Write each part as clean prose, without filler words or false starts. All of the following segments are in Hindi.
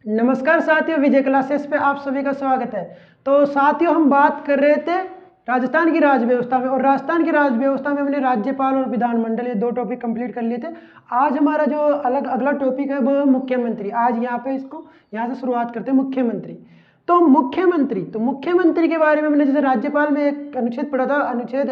नमस्कार साथियों, विजय क्लासेस पे आप सभी का स्वागत है। तो साथियों, हम बात कर रहे थे राजस्थान की राज व्यवस्था में, और राजस्थान की राज व्यवस्था में हमने राज्यपाल और विधानमंडल ये दो टॉपिक कंप्लीट कर लिए थे। आज हमारा जो अगला टॉपिक है वो मुख्यमंत्री। आज यहाँ पे यहाँ से शुरुआत करते हैं मुख्यमंत्री। तो मुख्यमंत्री के बारे में हमने जैसे राज्यपाल में एक अनुच्छेद पढ़ा था, अनुच्छेद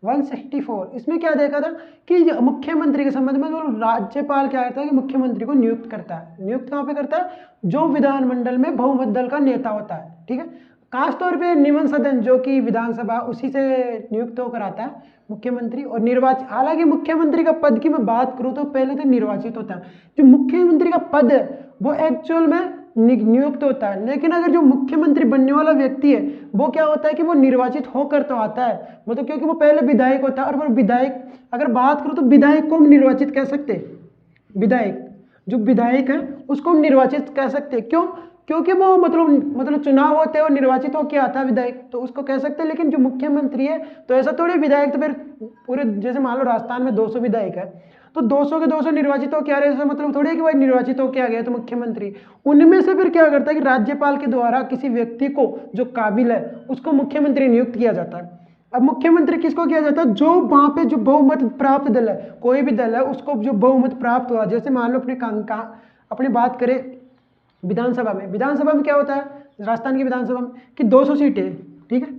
164। इसमें क्या देखा था कि मुख्यमंत्री के संबंध में राज्यपाल क्या करता है कि मुख्यमंत्री को नियुक्त करता है। नियुक्त कहाँ पे करता है? जो विधानमंडल में बहुमत दल का नेता होता है, ठीक है। खास तौर पे नियमन सदन जो कि विधानसभा, उसी से नियुक्त होकर आता है मुख्यमंत्री। और निर्वाचित, हालांकि मुख्यमंत्री का पद की मैं बात करूं तो पहले तो निर्वाचित होता है। जो मुख्यमंत्री का पद है वो एक्चुअल में नियुक्त होता है, लेकिन अगर जो मुख्यमंत्री बनने वाला व्यक्ति है वो क्या होता है कि वो निर्वाचित होकर तो आता है, मतलब क्योंकि वो पहले विधायक होता है। और वो विधायक, अगर बात करूं तो विधायक को हम निर्वाचित कह सकते हैं। विधायक, जो विधायक है उसको हम निर्वाचित कह सकते हैं। क्यों? क्योंकि वो मतलब चुनाव होते हैं और निर्वाचित होकर आता है विधायक, तो उसको कह सकते हैं। लेकिन जो मुख्यमंत्री है तो ऐसा थोड़ी विधायक तो फिर पूरे, जैसे मान लो राजस्थान में 200 विधायक है तो 200 के 200 निर्वाचित होकर आ रहे हैं, मतलब थोड़ी है कि भाई निर्वाचित होकर आ गया तो मुख्यमंत्री। उनमें से फिर क्या करता है कि राज्यपाल के द्वारा किसी व्यक्ति को जो काबिल है उसको मुख्यमंत्री नियुक्त किया जाता है। अब मुख्यमंत्री किसको किया जाता है? जो वहां पे जो बहुमत प्राप्त दल है, कोई भी दल है उसको जो बहुमत प्राप्त हुआ, जैसे मान लो अपनी बात करें विधानसभा में क्या होता है राजस्थान की विधानसभा में कि 200 सीटें, ठीक है।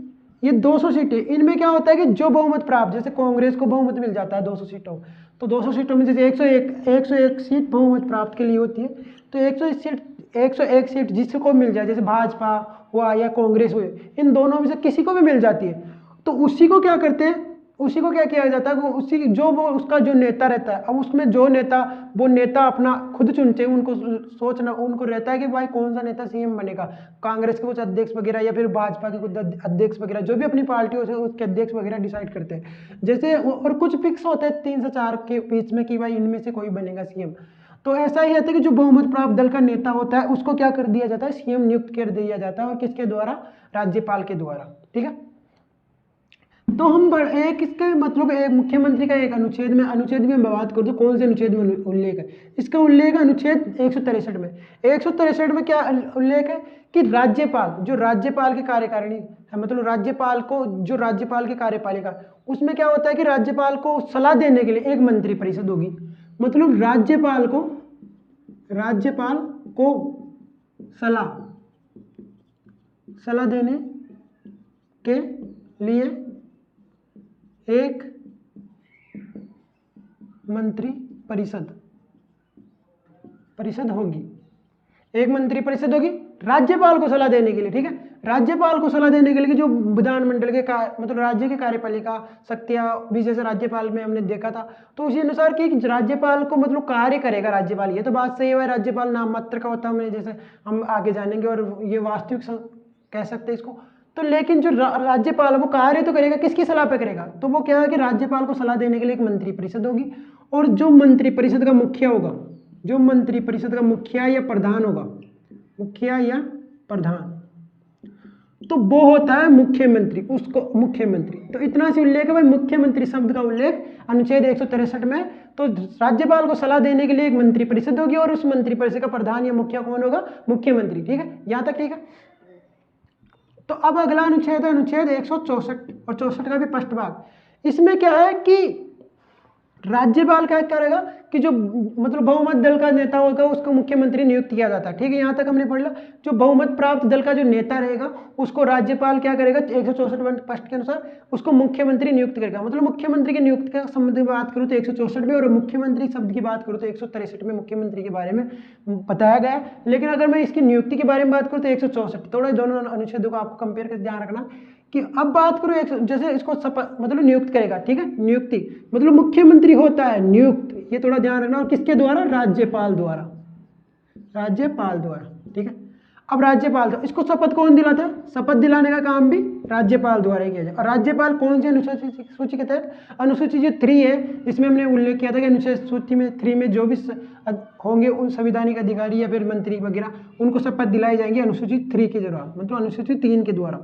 ये 200 सीटें, इनमें क्या होता है कि जो बहुमत प्राप्त, जैसे कांग्रेस को बहुमत मिल जाता है 200 सीटों, तो 200 सीटों में जैसे 101 सीट बहुमत प्राप्त के लिए होती है, तो 101 सीट जिसको मिल जाए, जैसे भाजपा हुआ या कांग्रेस हुए, इन दोनों में से किसी को भी मिल जाती है, तो उसी को क्या करते हैं, उसी को क्या किया जाता है, उसी जो वो उसका जो नेता रहता है। अब उसमें जो नेता, वो नेता अपना खुद चुनते हैं, उनको सोचना, उनको रहता है कि भाई कौन सा नेता सीएम बनेगा। कांग्रेस के कुछ अध्यक्ष वगैरह या फिर भाजपा के कुछ अध्यक्ष वगैरह, जो भी अपनी पार्टी हो उसके अध्यक्ष वगैरह डिसाइड करते हैं। जैसे और कुछ फिक्स होते हैं 3 से 4 के बीच में कि भाई इनमें से कोई बनेगा सीएम। तो ऐसा ही रहता है कि जो बहुमत प्राप्त दल का नेता होता है उसको क्या कर दिया जाता है, सीएम नियुक्त कर दिया जाता है। और किसके द्वारा? राज्यपाल के द्वारा, ठीक है। तो हम एक इसके मतलब एक मुख्यमंत्री का एक अनुच्छेद में बात करूँ तो कौन से अनुच्छेद में उल्लेख है? इसका उल्लेख है अनुच्छेद 163 में। 163 में क्या उल्लेख है कि राज्यपाल, जो राज्यपाल की कार्यकारिणी है, मतलब राज्यपाल को, जो राज्यपाल की कार्यपालिका, उसमें क्या होता है कि राज्यपाल को सलाह देने के लिए एक मंत्री परिषद होगी। मतलब राज्यपाल को सलाह देने के लिए एक मंत्री परिषद होगी। एक मंत्री परिषद होगी राज्यपाल को सलाह देने के लिए, ठीक है। राज्यपाल को सलाह देने के लिए जो विधानमंडल के मतलब राज्य की कार्यपालिका शक्तियां भी, जैसे राज्यपाल में हमने देखा था, तो उसी अनुसार कि राज्यपाल को मतलब कार्य करेगा राज्यपाल। ये तो बात सही है, राज्यपाल नाम मात्र का होता है, जैसे हम आगे जानेंगे, और ये वास्तविक कह सकते हैं इसको। तो लेकिन जो राज्यपाल वो कार्य तो करेगा, किसकी सलाह पे करेगा? तो वो क्या है कि राज्यपाल को सलाह देने के लिए एक मंत्री परिषद होगी। और जो मंत्री परिषद का मुखिया होगा, जो मंत्री परिषद का मुखिया या प्रधान होगा, मुखिया या प्रधान, तो वो होता है मुख्यमंत्री। उसको मुख्यमंत्री, तो इतना सी उल्लेख है भाई, मुख्यमंत्री शब्द का उल्लेख अनुच्छेद 163 में। तो राज्यपाल को सलाह देने के लिए एक मंत्री परिषद होगी, और उस मंत्री परिषद का प्रधान या मुखिया कौन होगा? मुख्यमंत्री, ठीक है। यहां तक ठीक है। तो अब अगला अनुच्छेद है अनुच्छेद 164, और 64 का भी स्पष्ट भाग। इसमें क्या है कि राज्यपाल क्या करेगा कि जो मतलब बहुमत दल का नेता होगा उसको मुख्यमंत्री नियुक्त किया जाता है, ठीक है। यहां तक हमने पढ़ लिया। जो बहुमत प्राप्त दल का जो नेता रहेगा उसको राज्यपाल क्या करेगा, 164 स्पष्ट के अनुसार उसको मुख्यमंत्री नियुक्त करेगा। मतलब मुख्यमंत्री के नियुक्त के संबंध में बात करूं तो 164 में, और मुख्यमंत्री शब्द की बात करूं तो 163 में मुख्यमंत्री के बारे में बताया गया। लेकिन अगर मैं इसकी नियुक्ति के बारे में बात करूं तो 164, थोड़ा दोनों अनुच्छेदों को आपको कंपेयर कर ध्यान रखना कि अब बात करो जैसे इसको मतलब नियुक्त करेगा, ठीक है। नियुक्ति मतलब मुख्यमंत्री होता है नियुक्त, ये थोड़ा ध्यान रखना। और किसके द्वारा? राज्यपाल द्वारा, ठीक है। अब राज्यपाल, तो इसको शपथ कौन दिलाता है? शपथ दिलाने का काम भी राज्यपाल द्वारा ही किया जाए। और राज्यपाल कौन सी अनुसूची सूची के तहत? अनुसूची जो 3 है, इसमें हमने उल्लेख किया था कि अनुच्छेद सूची में 3 में जो भी होंगे उन संवैधानिक अधिकारी या फिर मंत्री वगैरह, उनको शपथ दिलाई जाएंगी अनुसूची 3 के द्वारा, मतलब अनुसूची 3 के द्वारा।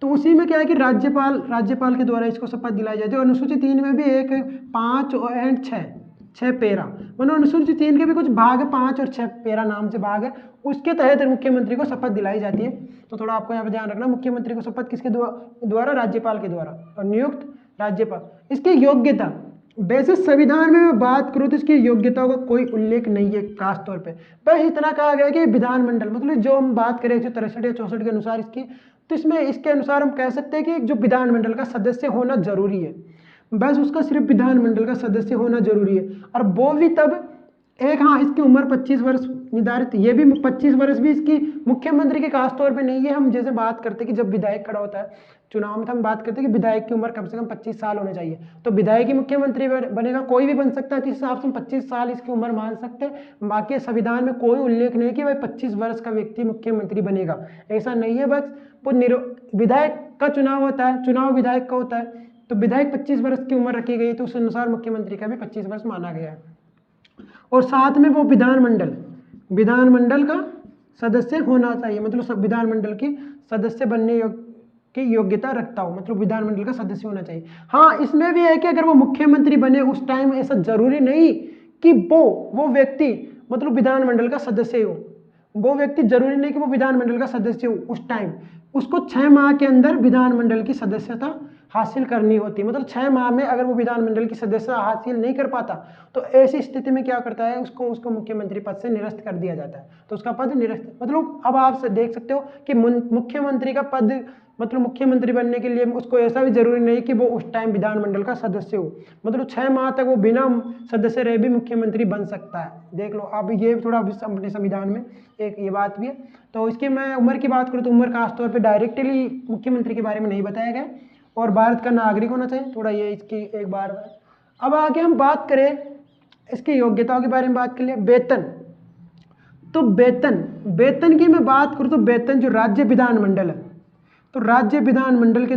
तो उसी में क्या है कि राज्यपाल के द्वारा इसको शपथ दिलाई जाती है। और अनुसूची 3 में भी 1, 5 और 6 6 पैरा, मतलब अनुसूचित 3 के भी कुछ भाग है, 5 और 6 पैरा नाम से भाग है, उसके तहत मुख्यमंत्री को शपथ दिलाई जाती है। तो थोड़ा आपको यहाँ पे ध्यान रखना, मुख्यमंत्री को शपथ किसके द्वारा? राज्यपाल के द्वारा, और नियुक्त राज्यपाल। इसकी योग्यता, वैसे संविधान में मैं बात करूँ तो इसकी योग्यता का कोई उल्लेख नहीं है खास तौर पे, बस इतना कहा गया कि विधानमंडल, मतलब जो हम बात करें 163 या 64 के अनुसार इसकी, तो इसमें इसके अनुसार हम कह सकते हैं कि जो विधानमंडल का सदस्य होना जरूरी है, बस उसका सिर्फ विधानमंडल का सदस्य होना जरूरी है, और वो भी तब एक, हाँ इसकी उम्र 25 वर्ष निर्धारित, ये भी 25 वर्ष भी इसकी मुख्यमंत्री के खास तौर पे नहीं है। हम जैसे बात करते हैं कि जब विधायक खड़ा होता है चुनाव में, तो हम बात करते हैं कि विधायक की उम्र कम से कम 25 साल होने चाहिए, तो विधायक ही मुख्यमंत्री बनेगा, कोई भी बन सकता है, तो इस हिसाब से हम 25 साल इसकी उम्र मान सकते हैं। बाकी संविधान में कोई उल्लेख नहीं है कि भाई 25 वर्ष का व्यक्ति मुख्यमंत्री बनेगा, ऐसा नहीं है। बस वो विधायक का चुनाव होता है, चुनाव विधायक का होता है, तो विधायक 25 वर्ष की उम्र रखी गई, तो उस अनुसार मुख्यमंत्री का भी 25 वर्ष माना गया है। और साथ में वो विधानमंडल का सदस्य होना चाहिए, मतलब विधानमंडल की सदस्य बनने की योग्यता रखता हो, मतलब विधानमंडल का सदस्य होना चाहिए। हाँ इसमें भी है कि अगर वो मुख्यमंत्री बने उस टाइम, ऐसा जरूरी नहीं कि वो व्यक्ति मतलब विधानमंडल का सदस्य हो, वो व्यक्ति जरूरी नहीं कि वो विधानमंडल का सदस्य हो उस टाइम, उसको 6 माह के अंदर विधानमंडल की सदस्यता हासिल करनी होती है। मतलब 6 माह में अगर वो विधानमंडल की सदस्यता हासिल नहीं कर पाता, तो ऐसी स्थिति में क्या करता है, उसको मुख्यमंत्री पद से निरस्त कर दिया जाता है, तो उसका पद निरस्त, मतलब अब आप देख सकते हो कि मुख्यमंत्री का पद, मतलब मुख्यमंत्री बनने के लिए उसको ऐसा भी जरूरी नहीं कि वो उस टाइम विधानमंडल का सदस्य हो, मतलब 6 माह तक वो बिना सदस्य रहे भी मुख्यमंत्री बन सकता है। देख लो, अब ये थोड़ा अपने संविधान में एक ये बात भी है। तो इसकी मैं उम्र की बात करूँ तो उम्र खास तौर पर डायरेक्टली मुख्यमंत्री के बारे में नहीं बताया गया, और भारत का नागरिक होना चाहिए, थोड़ा ये इसकी एक बार। अब आगे हम बात करें इसकी योग्यताओं के बारे में बात कर लिया। वेतन, तो वेतन की मैं बात करूं तो वेतन जो राज्य विधानमंडल है, तो राज्य विधानमंडल के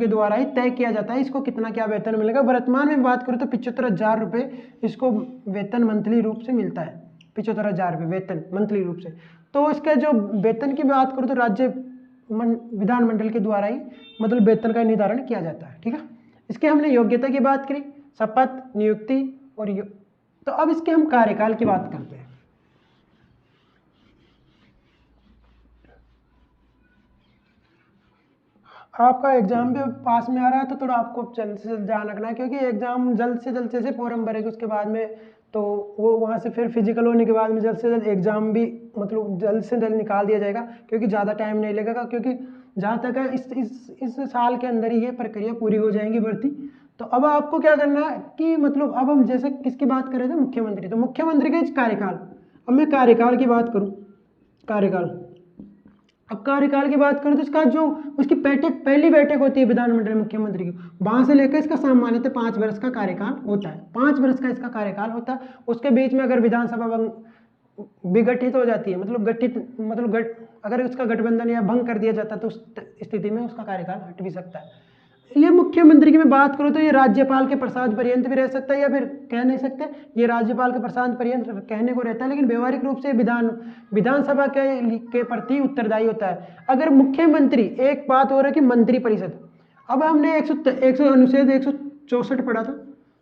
द्वारा ही तय किया जाता है इसको कितना क्या वेतन मिलेगा। वर्तमान में बात करूं तो 75,000 रुपये इसको वेतन मंथली रूप से मिलता है, 75,000 रुपये वेतन मंथली रूप से। तो इसका जो वेतन की बात करूं तो राज्य विधानमंडल के द्वारा ही मतलब वेतन का निर्धारण किया जाता है, ठीक है। इसके हमने योग्यता की बात करी, शपथ, नियुक्ति और तो अब इसके हम कार्यकाल की बात करते हैं। आपका एग्जाम भी पास में आ रहा है, तो थोड़ा आपको जल्द से जल्द ध्यान रखना है, क्योंकि एग्जाम जल्द से जल्द जैसे फॉर्म भरेगा उसके बाद में, तो वो वहाँ से फिर फिजिकल होने के बाद में जल्द से जल्द एग्जाम भी मतलब जल्द से जल्द निकाल दिया जाएगा, क्योंकि ज़्यादा टाइम नहीं लगेगा, क्योंकि जहाँ तक है इस साल के अंदर ही ये प्रक्रिया पूरी हो जाएंगी भर्ती। तो अब आपको क्या करना है कि मतलब अब हम जैसे किसकी बात कर रहे थे, मुख्यमंत्री, तो मुख्यमंत्री का कार्यकाल, अब मैं कार्यकाल की बात करूँ, अब कार्यकाल की बात करूं तो इसका जो उसकी पहली बैठक होती है विधानमंडल मुख्यमंत्री की, वहां से लेकर इसका सामान्यतः 5 वर्ष का कार्यकाल होता है, 5 वर्ष का इसका कार्यकाल होता है। उसके बीच में अगर विधानसभा विघटित हो जाती है, अगर उसका गठबंधन या भंग कर दिया जाता है, तो उस स्थिति में उसका कार्यकाल हट भी सकता है। ये मुख्यमंत्री की मैं बात करूं तो ये राज्यपाल के प्रसाद पर्यंत भी रह सकता है, या फिर कह नहीं सकते ये राज्यपाल के प्रसाद पर्यंत कहने को रहता है, लेकिन व्यवहारिक रूप से विधानसभा के प्रति उत्तरदायी होता है। अगर मुख्यमंत्री, एक बात हो रहा है कि मंत्रिपरिषद, अब हमने अनुच्छेद 164 पढ़ा था,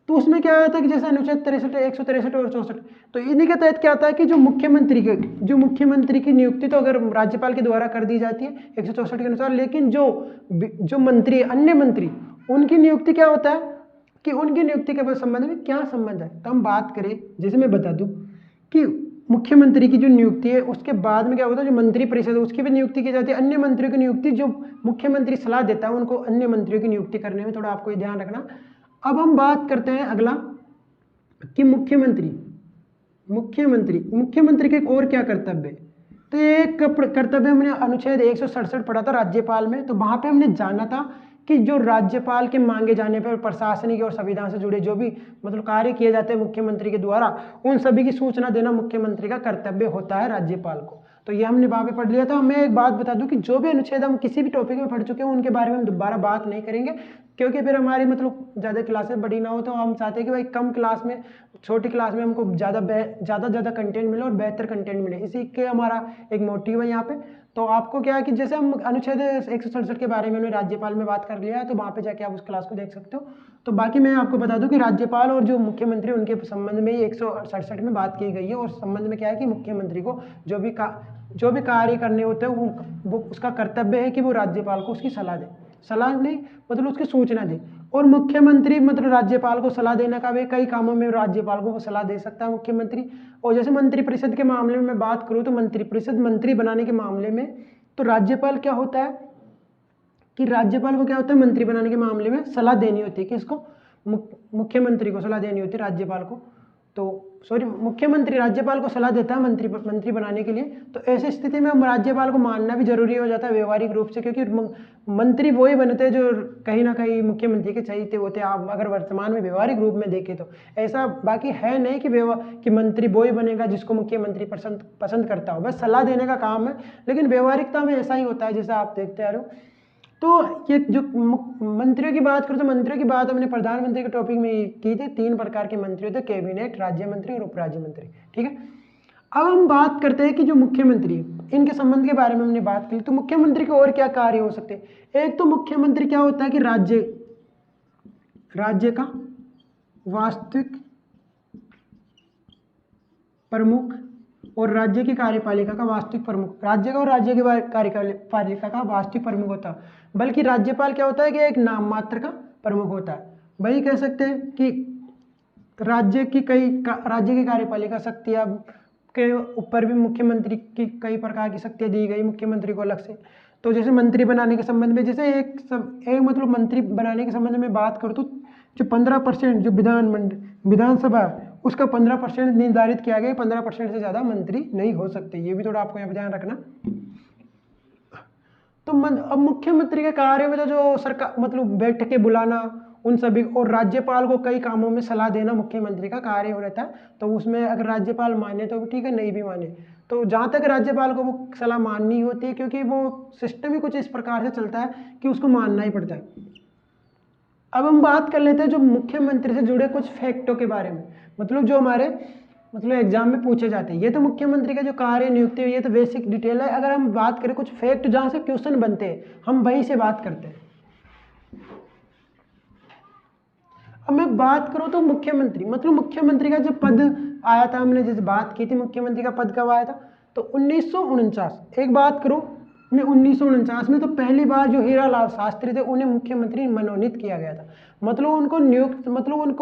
तो उसमें क्या होता है कि जैसे अनुच्छेद 163 और 64, तो इन्हीं के तहत क्या होता है कि जो मुख्यमंत्री की नियुक्ति तो अगर राज्यपाल के द्वारा कर दी जाती है 164 के अनुसार, लेकिन जो मंत्री, अन्य मंत्री, उनकी नियुक्ति क्या होता है कि उनकी नियुक्ति के संबंध में क्या संबंध है। तो हम बात करें, जैसे मैं बता दूं कि मुख्यमंत्री की जो नियुक्ति है उसके बाद में क्या होता है, जो मंत्री परिषद है उसकी भी नियुक्ति की जाती है। अन्य मंत्रियों की नियुक्ति जो मुख्यमंत्री सलाह देता है उनको अन्य मंत्रियों की नियुक्ति करने में थोड़ा आपको ध्यान रखना। अब हम बात करते हैं अगला कि मुख्यमंत्री के और क्या कर्तव्य है। तो एक कर्तव्य हमने अनुच्छेद 167 पढ़ा था राज्यपाल में, तो वहां पे हमने जाना था कि जो राज्यपाल के मांगे जाने पर प्रशासनिक और संविधान से जुड़े जो भी मतलब कार्य किए जाते हैं मुख्यमंत्री के द्वारा, उन सभी की सूचना देना मुख्यमंत्री का कर्तव्य होता है राज्यपाल को। तो ये हमने वहां पे पढ़ लिया था। मैं एक बात बता दूं कि जो भी अनुच्छेद हम किसी भी टॉपिक में पढ़ चुके हैं उनके बारे में हम दोबारा बात नहीं करेंगे, क्योंकि फिर हमारी मतलब ज़्यादा क्लासेस बड़ी ना हो। तो हम चाहते हैं कि भाई कम क्लास में, छोटी क्लास में हमको ज़्यादा कंटेंट मिले और बेहतर कंटेंट मिले, इसी के हमारा एक मोटिव है यहाँ पे। तो आपको क्या है कि जैसे हम अनुच्छेद 167 के बारे में हमने राज्यपाल में बात कर लिया है, तो वहाँ पे जाके आप उस क्लास को देख सकते हो। तो बाकी मैं आपको बता दूं कि राज्यपाल और जो मुख्यमंत्री उनके संबंध में ही 167 में बात की गई है, और संबंध में क्या है कि मुख्यमंत्री को जो भी कार्य करने होते हैं वो उसका कर्तव्य है कि वो राज्यपाल को उसकी सलाह दे, सलाह नहीं मतलब उसकी सूचना दे। और मुख्यमंत्री मतलब राज्यपाल को सलाह देने का भी कई कामों में राज्यपाल को वो सलाह दे सकता है मुख्यमंत्री। और जैसे मंत्रिपरिषद के मामले में मैं बात करूँ तो मंत्रिपरिषद मंत्री बनाने के मामले में तो राज्यपाल क्या होता है कि राज्यपाल को क्या होता है मंत्री बनाने के मामले में सलाह देनी होती है कि इसको मुख्यमंत्री को सलाह देनी होती है राज्यपाल को। तो सॉरी मुख्यमंत्री राज्यपाल को सलाह देता है मंत्री बनाने के लिए। तो ऐसी स्थिति में हम राज्यपाल को मानना भी जरूरी हो जाता है व्यवहारिक रूप से, क्योंकि मंत्री वही बनते हैं जो कहीं ना कहीं मुख्यमंत्री के चाहिए होते हैं। आप अगर वर्तमान में व्यवहारिक रूप में देखें तो ऐसा बाकी है नहीं कि मंत्री वही बनेगा जिसको मुख्यमंत्री पसंद करता हो, बस सलाह देने का काम है। लेकिन व्यवहारिकता में ऐसा ही होता है जैसा आप देखते आ रहे हो। तो ये जो मंत्रियों की बात करो तो मंत्रियों की बात हमने प्रधानमंत्री के टॉपिक में की थी। 3 प्रकार के मंत्री होते हैं, कैबिनेट, राज्य मंत्री और उप राज्य मंत्री। ठीक है, अब हम बात करते हैं कि जो मुख्यमंत्री इनके संबंध के बारे में हमने बात की। तो मुख्यमंत्री के और क्या कार्य हो सकते हैं। एक तो मुख्यमंत्री क्या होता है कि राज्य का वास्तविक प्रमुख और राज्य की कार्यपालिका का वास्तविक प्रमुख, राज्य का और राज्य की कार्यपालिका का वास्तविक प्रमुख होता है। बल्कि राज्यपाल क्या होता है कि एक नाम मात्र का प्रमुख होता है। वही कह सकते हैं कि राज्य की कार्यपालिका शक्तियां के ऊपर भी मुख्यमंत्री की कई प्रकार की शक्तियां दी गई मुख्यमंत्री को अलग से। तो जैसे मंत्री बनाने के संबंध में जैसे एक मतलब मंत्री बनाने के संबंध में बात करूँ तो जो 15% जो विधानसभा उसका 15% निर्धारित किया गया, 15% से ज़्यादा मंत्री नहीं हो सकते। ये भी थोड़ा आपको यहाँ पे ध्यान रखना। तो अब मुख्यमंत्री के कार्य में तो जो सरकार मतलब बैठकें बुलाना उन सभी, और राज्यपाल को कई कामों में सलाह देना मुख्यमंत्री का कार्य हो रहता है। तो उसमें अगर राज्यपाल माने तो ठीक है, नहीं भी माने तो जहाँ तक राज्यपाल को वो सलाह माननी होती है, क्योंकि वो सिस्टम ही कुछ इस प्रकार से चलता है कि उसको मानना ही पड़ता है। अब हम बात कर लेते हैं जो मुख्यमंत्री से जुड़े कुछ फैक्टों के बारे में, मतलब जो हमारे एग्जाम में पूछे जाते हैं। ये तो मुख्यमंत्री का जो कार्य नियुक्ति हुई है तो बेसिक डिटेल है। अगर हम बात करें कुछ फैक्ट जहाँ से क्वेश्चन बनते हैं हम वहीं से बात करते हैं। अब मैं बात करूँ तो मुख्यमंत्री का जो पद आया था, हमने जैसे बात की थी मुख्यमंत्री का पद कब आया था तो 1949। एक बात करूँ मैं 1949 में तो पहली बार जो हीरालाल शास्त्री थे उन्हें मुख्यमंत्री मनोनीत किया गया था। मतलब उनको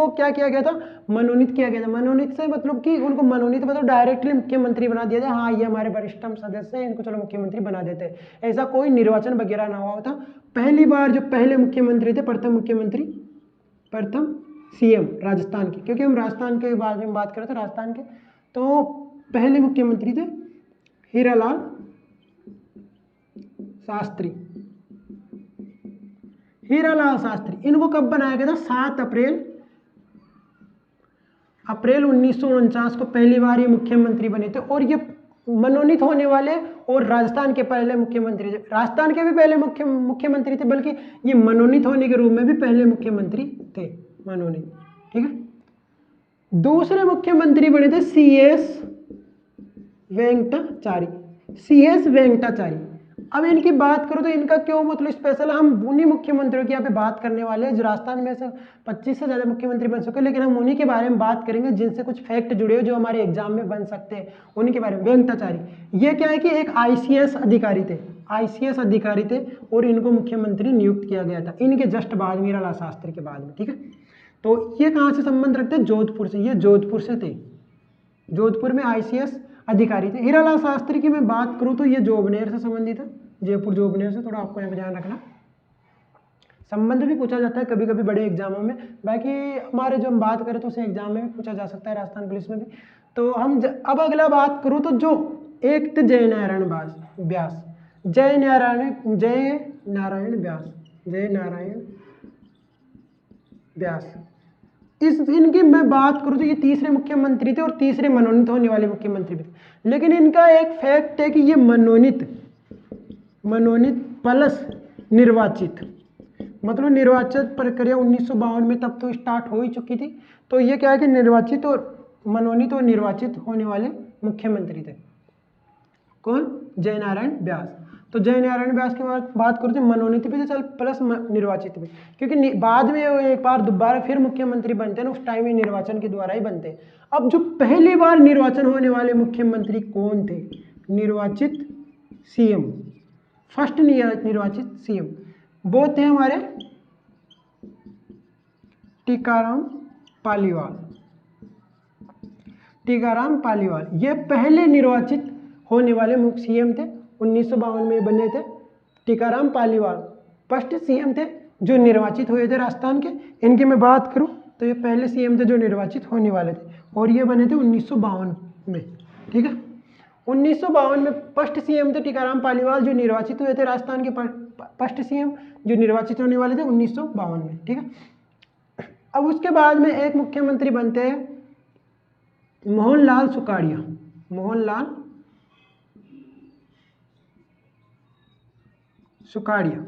क्या किया गया था, मनोनीत किया गया था। मनोनीत से मतलब कि उनको मनोनीत मतलब डायरेक्टली मुख्यमंत्री बना दिया था। हाँ ये हमारे वरिष्ठतम सदस्य हैं, इनको चलो मुख्यमंत्री बना देते हैं। ऐसा कोई निर्वाचन वगैरह ना हुआ था। पहली बार जो पहले मुख्यमंत्री थे, प्रथम सीएम राजस्थान के, क्योंकि हम राजस्थान के बारे में बात करें तो राजस्थान के तो पहले मुख्यमंत्री थे हीरालाल शास्त्री। इनको कब बनाया गया था, 7 अप्रैल 1949 को पहली बार ये मुख्यमंत्री बने थे। और ये मनोनीत होने वाले और राजस्थान के पहले मुख्यमंत्री थे। राजस्थान के भी पहले मुख्यमंत्री थे, बल्कि ये मनोनीत होने के रूप में भी पहले मुख्यमंत्री थे, मनोनीत। ठीक है, दूसरे मुख्यमंत्री बने थे सीएस वेंकटाचारी। अब इनकी बात करो तो इनका क्यों मतलब स्पेशल, हम उन्हीं मुख्यमंत्रियों की यहाँ पे बात करने वाले हैं जो राजस्थान में से 25 से ज़्यादा मुख्यमंत्री बन चुके हैं। लेकिन हम उन्हीं के बारे में बात करेंगे जिनसे कुछ फैक्ट जुड़े हो जो हमारे एग्जाम में बन सकते हैं, उन्हीं के बारे में। वेंकटाचारी ये क्या है कि एक आईसीएस अधिकारी थे और इनको मुख्यमंत्री नियुक्त किया गया था इनके जस्ट बाद, हीरालाल शास्त्री के बाद में। ठीक है, तो ये कहाँ से संबंध रखते हैं, जोधपुर से। ये जोधपुर से थे, जोधपुर में आईसीएस अधिकारी थे। हीरालाल शास्त्री की मैं बात करूं तो ये जोबनेर से संबंधित है, जयपुर जोबनेर से। थोड़ा आपको यहाँ पे ध्यान रखना, संबंध भी पूछा जाता है कभी कभी बड़े एग्जामों में। बाकी हमारे जो हम बात करें तो उसे एग्जाम में भी पूछा जा सकता है, राजस्थान पुलिस में भी। तो हम अब अगला बात करूँ तो जो एक थे जय नारायण व्यास। इनकी मैं बात करूं तो ये तीसरे मुख्यमंत्री थे और तीसरे मनोनीत होने वाले मुख्यमंत्री भी थे। लेकिन इनका एक फैक्ट है कि ये मनोनीत प्लस निर्वाचित, मतलब निर्वाचित प्रक्रिया 1952 में तब तो स्टार्ट हो ही चुकी थी। तो ये क्या है कि निर्वाचित और मनोनीत और निर्वाचित होने वाले मुख्यमंत्री थे। कौन? जयनारायण व्यास। तो जयनारायण व्यास की बात करूँ तो मनोनीत भी चल प्लस निर्वाचित भी, क्योंकि बाद में वो एक बार दोबारा फिर मुख्यमंत्री बनते हैं ना, उस टाइम ही निर्वाचन के द्वारा ही बनते हैं। अब जो पहली बार निर्वाचन होने वाले मुख्यमंत्री कौन थे? निर्वाचित सीएम, फर्स्ट निर्वाचित सीएम वो थे हमारे टीकाराम पालीवाल। टीकाराम पालीवाल ये पहले निर्वाचित होने वाले मुख्य सीएम थे, 1952 में बने थे। टीकाराम पालीवाल फर्स्ट सीएम थे जो निर्वाचित हुए थे राजस्थान के। इनकी मैं बात करूं तो ये पहले सीएम थे जो निर्वाचित होने वाले थे, और ये बने थे 1952 में। ठीक है, 1952 में फर्स्ट सीएम थे टीकाराम पालीवाल जो निर्वाचित हुए थे राजस्थान के। फर्स्ट सीएम जो निर्वाचित होने वाले थे 1952 में। ठीक है, अब उसके बाद में एक मुख्यमंत्री बनते हैं मोहनलाल सुखाड़िया। मोहनलाल सुखाड़िया,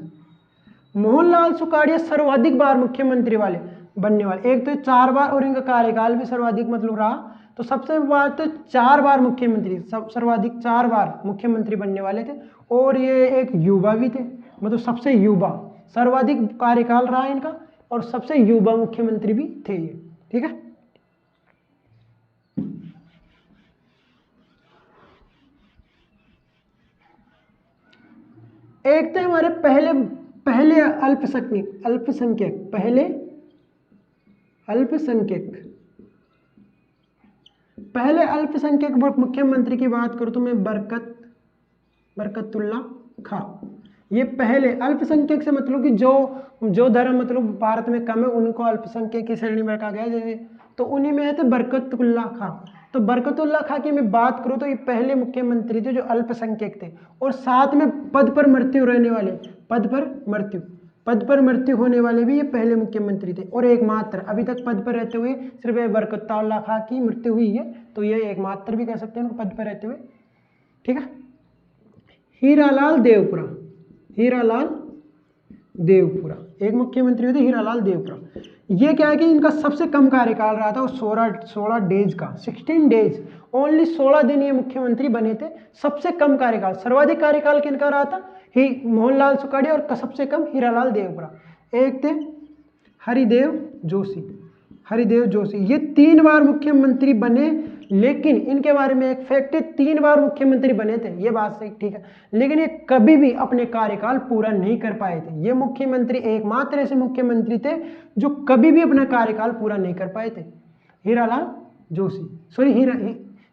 मोहनलाल सुखाड़िया सर्वाधिक बार मुख्यमंत्री वाले बनने वाले, एक तो 4 बार और इनका कार्यकाल भी सर्वाधिक मतलब रहा। तो सबसे बार तो 4 बार मुख्यमंत्री, सर्वाधिक 4 बार मुख्यमंत्री बनने वाले थे। और ये एक युवा भी थे, मतलब सबसे युवा, सर्वाधिक कार्यकाल रहा इनका और सबसे युवा मुख्यमंत्री भी थे ये। ठीक है, एक थे हमारे पहले अल्पसंख्यक पहले अल्पसंख्यक मुख्यमंत्री की बात करूं तो मैं बरकतुल्ला खां। ये पहले अल्पसंख्यक से मतलब कि जो धर्म मतलब भारत में कम है उनको अल्पसंख्यक की श्रेणी में रखा गया है, जैसे तो उन्हीं में थे बरकतुल्ला खां। तो बरकतुल्ला खां की मैं बात करूं तो ये पहले मुख्यमंत्री थे जो अल्पसंख्यक थे, और साथ में पद पर मृत्यु रहने वाले, पद पर मृत्यु होने वाले भी ये पहले मुख्यमंत्री थे। और एकमात्र अभी तक पद पर रहते हुए सिर्फ बरकतुल्ला खां की मृत्यु हुई है, तो ये एकमात्र भी कह सकते हैं उनको पद पर रहते हुए। ठीक है, हीरालाल देवपुरा एक मुख्यमंत्री हुए थे, हीरालाल देवपुरा। ये क्या है कि इनका सबसे कम कार्यकाल रहा था, वो 16 डेज का, 16 डेज, ओनली 16 दिन ये मुख्यमंत्री बने थे। सबसे कम कार्यकाल, सर्वाधिक कार्यकाल किनका रहा था? मोहनलाल सुखाड़िया, और सबसे कम हीरालाल देवपुरा। एक थे हरिदेव जोशी, ये 3 बार मुख्यमंत्री बने, लेकिन इनके बारे में एक फैक्ट है, 3 बार मुख्यमंत्री बने थे, ये बात सही, ठीक है, लेकिन ये कभी भी अपने कार्यकाल पूरा नहीं कर पाए थे। ये मुख्यमंत्री एकमात्र ऐसे मुख्यमंत्री थे जो कभी भी अपना कार्यकाल पूरा नहीं कर पाए थे।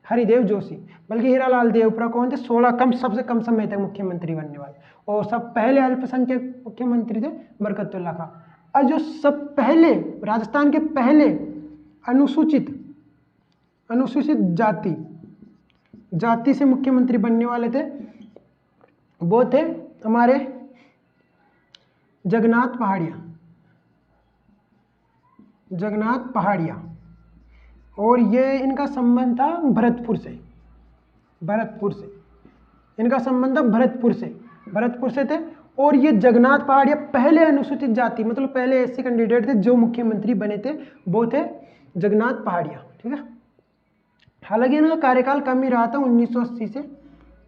हरिदेव जोशी, बल्कि हीरालाल देवपुरा कौन थे? 16 सबसे कम समय तक मुख्यमंत्री बनने वाले, और सब पहले अल्पसंख्यक मुख्यमंत्री थे बरकतुल्ला खां। और जो सब पहले राजस्थान के पहले अनुसूचित जाति से मुख्यमंत्री बनने वाले थे, वो थे हमारे जगन्नाथ पहाड़िया। और ये इनका संबंध था भरतपुर से थे। और ये जगन्नाथ पहाड़िया पहले अनुसूचित जाति, मतलब पहले ऐसे कैंडिडेट थे जो मुख्यमंत्री बने थे, वो थे जगन्नाथ पहाड़िया। ठीक है, हालांकि इनका कार्यकाल कम ही रहा था, 1980 से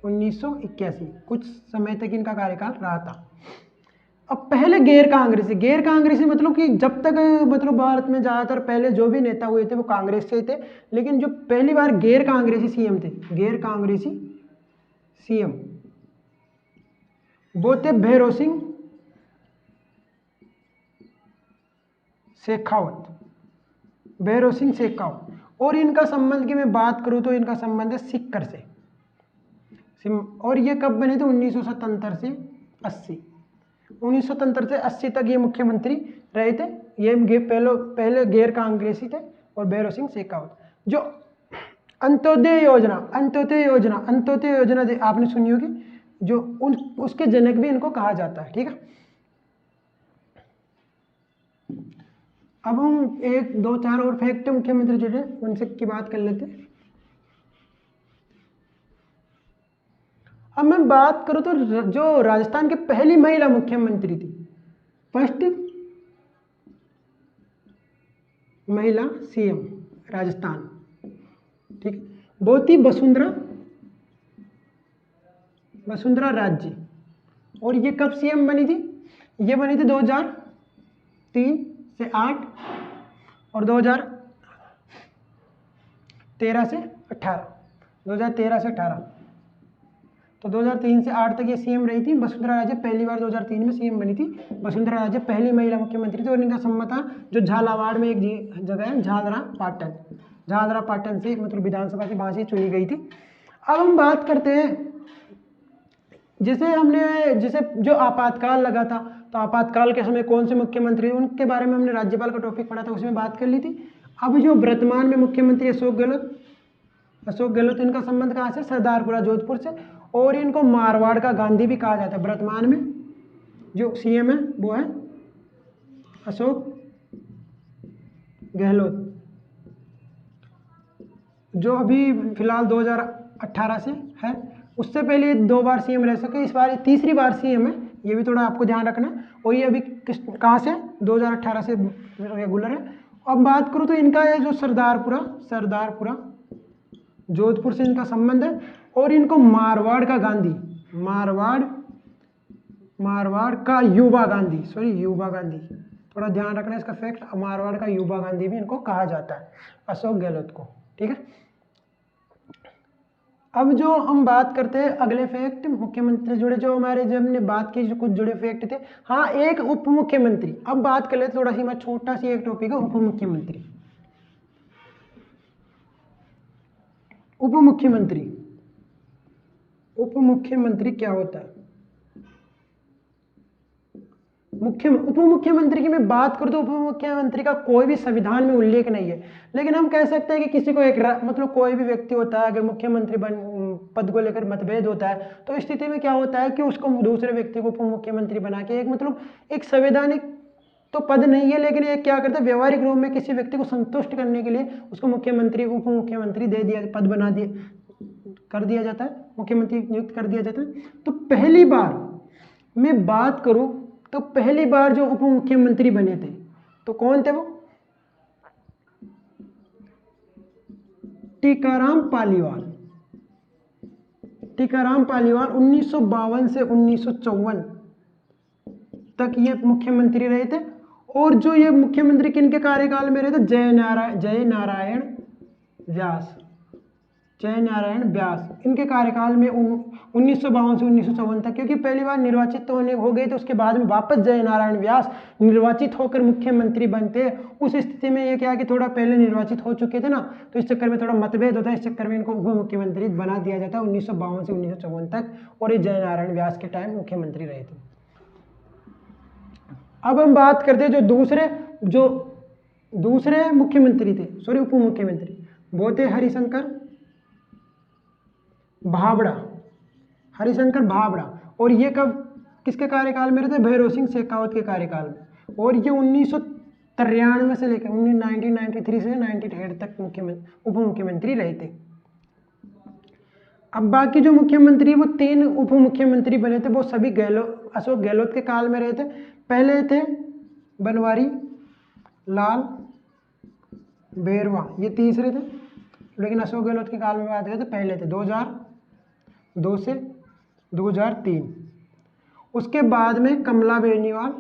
1981 कुछ समय तक इनका कार्यकाल रहा था। अब पहले गैर कांग्रेसी मतलब कि जब तक मतलब भारत में ज़्यादातर पहले जो भी नेता हुए थे वो कांग्रेस से थे, लेकिन जो पहली बार गैर कांग्रेसी सीएम वो थे भैरों सिंह शेखावत। और इनका संबंध की मैं बात करूं तो इनका संबंध है सिक्कर से। और ये कब बने थे? 1977 से 80, 1977 से 80 तक ये मुख्यमंत्री रहे थे। ये पहले गैर कांग्रेसी थे। और भैरों सिंह शेखावत जो अंत्योदय योजना आपने सुनी होगी, जो उसके जनक भी इनको कहा जाता है। ठीक है, अब हम 1 2 4 और फैक्ट मुख्यमंत्री जो है उनसे की बात कर लेते हैं। अब मैं बात करूं तो जो राजस्थान की पहली महिला मुख्यमंत्री थी, फर्स्ट महिला सीएम राजस्थान, ठीक, वो थी वसुंधरा वसुंधरा राजे। और ये कब सीएम बनी थी? ये बनी थी 2003 से 8 और 2013 से 18, 2013 से 18। तो 2003 से 8 तक ये सीएम रही थी वसुंधरा राजे। पहली बार 2003 में सीएम बनी थी वसुंधरा राजे, पहली महिला मुख्यमंत्री थी। और इनका सम्मत था जो झालावाड़ में एक जगह है झालरा पाटन, झालरा पाटन से मतलब विधानसभा की वहाँ से चुनी गई थी। अब हम बात करते हैं जैसे जो आपातकाल लगा था, तो आपातकाल के समय कौन से मुख्यमंत्री, उनके बारे में हमने राज्यपाल का टॉपिक पढ़ा था, उसमें बात कर ली थी। अब जो वर्तमान में मुख्यमंत्री अशोक गहलोत इनका संबंध कहाँ से? सरदारपुरा जोधपुर से। और इनको मारवाड़ का गांधी भी कहा जाता है। वर्तमान में जो सीएम है वो है अशोक गहलोत, जो अभी फिलहाल 2018 से है। उससे पहले 2 बार सीएम रह सके, इस बार 3री बार सीएम है, ये भी थोड़ा आपको ध्यान रखना। और ये अभी कहाँ से? 2018 से रेगुलर है। अब बात करूँ तो इनका ये जो सरदारपुरा जोधपुर से इनका संबंध है। और इनको मारवाड़ का गांधी, मारवाड़ का युवा गांधी, थोड़ा ध्यान रखना इसका फैक्ट, मारवाड़ का युवा गांधी भी इनको कहा जाता है अशोक गहलोत को। ठीक है, अब जो हम बात करते हैं अगले फैक्ट मुख्यमंत्री जुड़े, जो हमारे जब हमने बात की जो कुछ जुड़े फैक्ट थे। हाँ, एक उप मुख्यमंत्री। अब बात कर लेते थोड़ा सी, मैं छोटा सी एक टॉपिक है उप मुख्यमंत्री। उप मुख्यमंत्री क्या होता है? उप मुख्यमंत्री की मैं बात करूं तो उप मुख्यमंत्री का कोई भी संविधान में उल्लेख नहीं है, लेकिन हम कह सकते हैं कि किसी को मतलब कोई भी व्यक्ति होता है, अगर मुख्यमंत्री पद को लेकर मतभेद होता है, तो इस स्थिति में क्या होता है कि उसको दूसरे व्यक्ति को उप मुख्यमंत्री बना के एक संवैधानिक तो पद नहीं है, लेकिन ये क्या करता है, व्यवहारिक रूप में किसी व्यक्ति को संतुष्ट करने के लिए उसको मुख्यमंत्री उप मुख्यमंत्री पद कर दिया जाता है, मुख्यमंत्री नियुक्त कर दिया जाता है। तो पहली बार मैं बात करूं तो पहली बार जो उप मुख्यमंत्री बने थे तो कौन थे वो? टीकाराम पालीवाल 1952 से 1954 तक ये मुख्यमंत्री रहे थे। और जो ये मुख्यमंत्री किनके कार्यकाल में रहे थे? जय नारायण व्यास इनके कार्यकाल में 1952 से 1954 तक, क्योंकि पहली बार निर्वाचित तो हो गए, तो उसके बाद में वापस जय नारायण व्यास निर्वाचित होकर मुख्यमंत्री बनते। उस स्थिति में ये क्या कि थोड़ा पहले निर्वाचित हो चुके थे ना, तो इस चक्कर में थोड़ा मतभेद होता है, इस चक्कर में इनको उप मुख्यमंत्री बना दिया जाता है 1952 से 1954 तक। और ये जय नारायण व्यास के टाइम मुख्यमंत्री रहे थे। अब हम बात करते हैं जो दूसरे मुख्यमंत्री थे, उप मुख्यमंत्री, वो थे हरिशंकर भाबड़ा। और ये कब किसके कार्यकाल में रहे थे? भैरव सिंह शेखावत के कार्यकाल में। और ये 1993 से लेकर 1993 से 98 तक उप मुख्यमंत्री रहे थे। अब बाकी जो मुख्यमंत्री वो 3 उप मुख्यमंत्री बने थे, वो सभी अशोक गहलोत के काल में रहे थे। पहले थे बनवारी लाल बेरवा, ये तीसरे थे, लेकिन अशोक गहलोत के काल में बात करें तो पहले थे 2002 से 2003। उसके बाद में कमला बेनीवाल,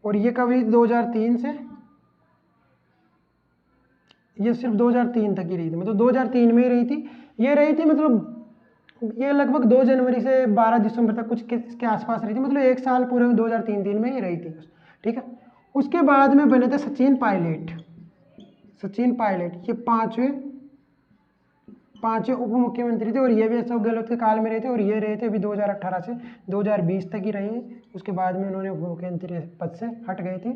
और ये कभी 2003 से, ये सिर्फ 2003 तक ही रही थी, मतलब 2003 में ही रही थी। ये रही थी मतलब ये लगभग 2 जनवरी से 12 दिसंबर तक कुछ इसके आसपास रही थी, मतलब 1 साल पूरे में 2003 में ही रही थी। ठीक है, उसके बाद में बने थे सचिन पायलट, ये पांचवें उप मुख्यमंत्री थे। और ये भी अशोक गहलोत के काल में रहे थे, और ये रहे थे अभी 2018 से 2020 तक ही रहे। उसके बाद में उन्होंने उप मुख्यमंत्री पद से हट गए थे।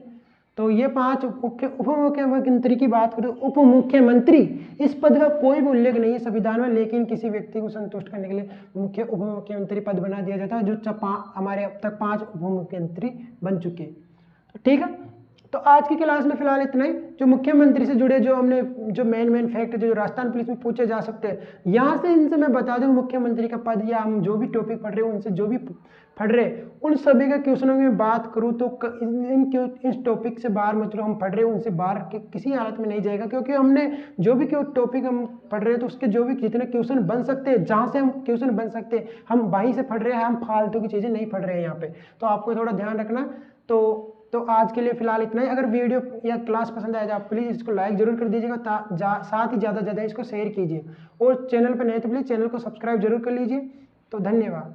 तो ये 5 उप मुख्यमंत्री की बात करें, उप मुख्यमंत्री इस पद का कोई भी उल्लेख नहीं है संविधान में, लेकिन किसी व्यक्ति को संतुष्ट करने के लिए उप मुख्यमंत्री पद बना दिया जाता है, जो हमारे अब तक 5 उप मुख्यमंत्री बन चुके हैं। तो ठीक है, तो तो आज की क्लास में फिलहाल इतना ही। जो मुख्यमंत्री से जुड़े जो हमने जो मेन फैक्ट जो राजस्थान पुलिस में पूछे जा सकते हैं, यहाँ से इनसे मैं बता दूं मुख्यमंत्री का पद या हम जो भी टॉपिक पढ़ रहे हो उनसे जो भी पढ़ रहे उन सभी का क्वेश्चनों में बात करूँ तो इस टॉपिक से बाहर मतलब हम पढ़ रहे हैं उनसे बाहर किसी हालत में नहीं जाएगा, क्योंकि हमने जो भी टॉपिक हम पढ़ रहे हैं तो उसके जो भी जितने क्वेश्चन बन सकते हैं, जहाँ से हम क्वेश्चन बन सकते हैं हम वहीं से पढ़ रहे हैं, हम फालतू की चीज़ें नहीं पढ़ रहे हैं यहाँ पे। तो आपको थोड़ा ध्यान रखना। तो आज के लिए फिलहाल इतना ही। अगर वीडियो या क्लास पसंद आए तो आप प्लीज़ इसको लाइक जरूर कर दीजिएगा, साथ ही ज़्यादा इसको शेयर कीजिए, और चैनल पर नए तो प्लीज़ चैनल को सब्सक्राइब जरूर कर लीजिए। तो धन्यवाद।